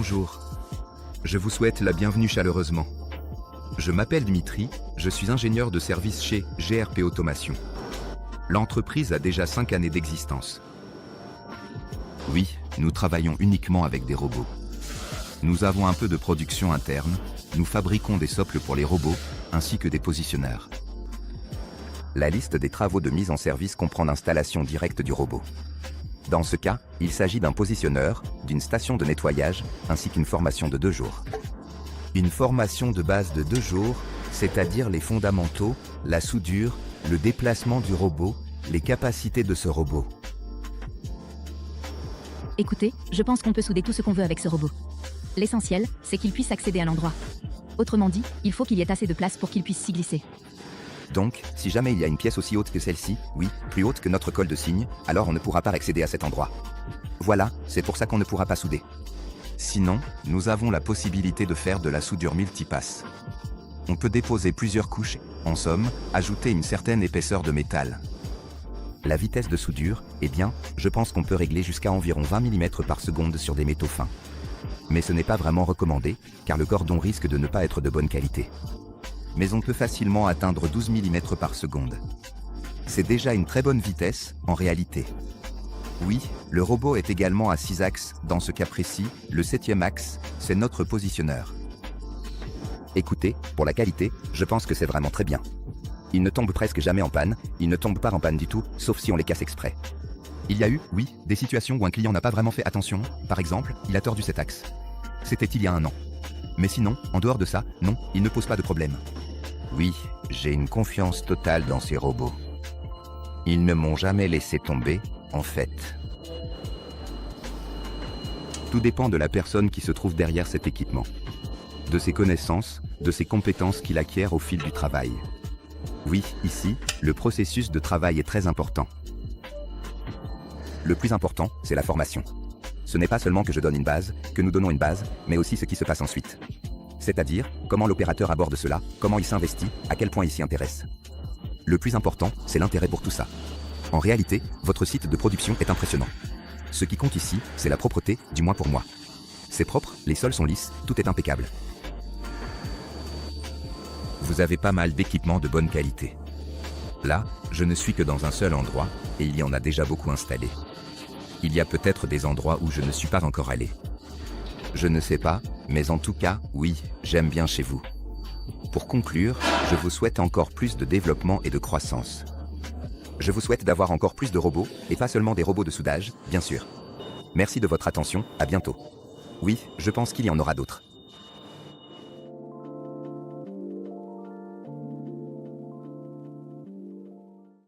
Bonjour. Je vous souhaite la bienvenue chaleureusement. Je m'appelle Dmitri, je suis ingénieur de service chez GRP Automation. L'entreprise a déjà 5 années d'existence. Oui, nous travaillons uniquement avec des robots. Nous avons un peu de production interne, nous fabriquons des socles pour les robots, ainsi que des positionneurs. La liste des travaux de mise en service comprend l'installation directe du robot. Dans ce cas, il s'agit d'un positionneur, d'une station de nettoyage, ainsi qu'une formation de 2 jours. Une formation de base de 2 jours, c'est-à-dire les fondamentaux, la soudure, le déplacement du robot, les capacités de ce robot. Écoutez, je pense qu'on peut souder tout ce qu'on veut avec ce robot. L'essentiel, c'est qu'il puisse accéder à l'endroit. Autrement dit, il faut qu'il y ait assez de place pour qu'il puisse s'y glisser. Donc, si jamais il y a une pièce aussi haute que celle-ci, oui, plus haute que notre colle de cygne, alors on ne pourra pas accéder à cet endroit. Voilà, c'est pour ça qu'on ne pourra pas souder. Sinon, nous avons la possibilité de faire de la soudure multipasse. On peut déposer plusieurs couches, en somme, ajouter une certaine épaisseur de métal. La vitesse de soudure, eh bien, je pense qu'on peut régler jusqu'à environ 20 mm par seconde sur des métaux fins. Mais ce n'est pas vraiment recommandé, car le cordon risque de ne pas être de bonne qualité. Mais on peut facilement atteindre 12 mm par seconde. C'est déjà une très bonne vitesse, en réalité. Oui, le robot est également à 6 axes, dans ce cas précis, le 7e axe, c'est notre positionneur. Écoutez, pour la qualité, je pense que c'est vraiment très bien. Il ne tombe presque jamais en panne, il ne tombe pas en panne du tout, sauf si on les casse exprès. Il y a eu, oui, des situations où un client n'a pas vraiment fait attention, par exemple, il a tordu cet axe. C'était il y a 1 an. Mais sinon, en dehors de ça, non, il ne pose pas de problème. Oui, j'ai une confiance totale dans ces robots. Ils ne m'ont jamais laissé tomber, en fait. Tout dépend de la personne qui se trouve derrière cet équipement. De ses connaissances, de ses compétences qu'il acquiert au fil du travail. Oui, ici, le processus de travail est très important. Le plus important, c'est la formation. Ce n'est pas seulement que je donne une base, que nous donnons une base, mais aussi ce qui se passe ensuite. C'est-à-dire, comment l'opérateur aborde cela, comment il s'investit, à quel point il s'y intéresse. Le plus important, c'est l'intérêt pour tout ça. En réalité, votre site de production est impressionnant. Ce qui compte ici, c'est la propreté, du moins pour moi. C'est propre, les sols sont lisses, tout est impeccable. Vous avez pas mal d'équipements de bonne qualité. Là, je ne suis que dans un seul endroit, et il y en a déjà beaucoup installés. Il y a peut-être des endroits où je ne suis pas encore allé. Je ne sais pas, mais en tout cas, oui, j'aime bien chez vous. Pour conclure, je vous souhaite encore plus de développement et de croissance. Je vous souhaite d'avoir encore plus de robots, et pas seulement des robots de soudage, bien sûr. Merci de votre attention, à bientôt. Oui, je pense qu'il y en aura d'autres.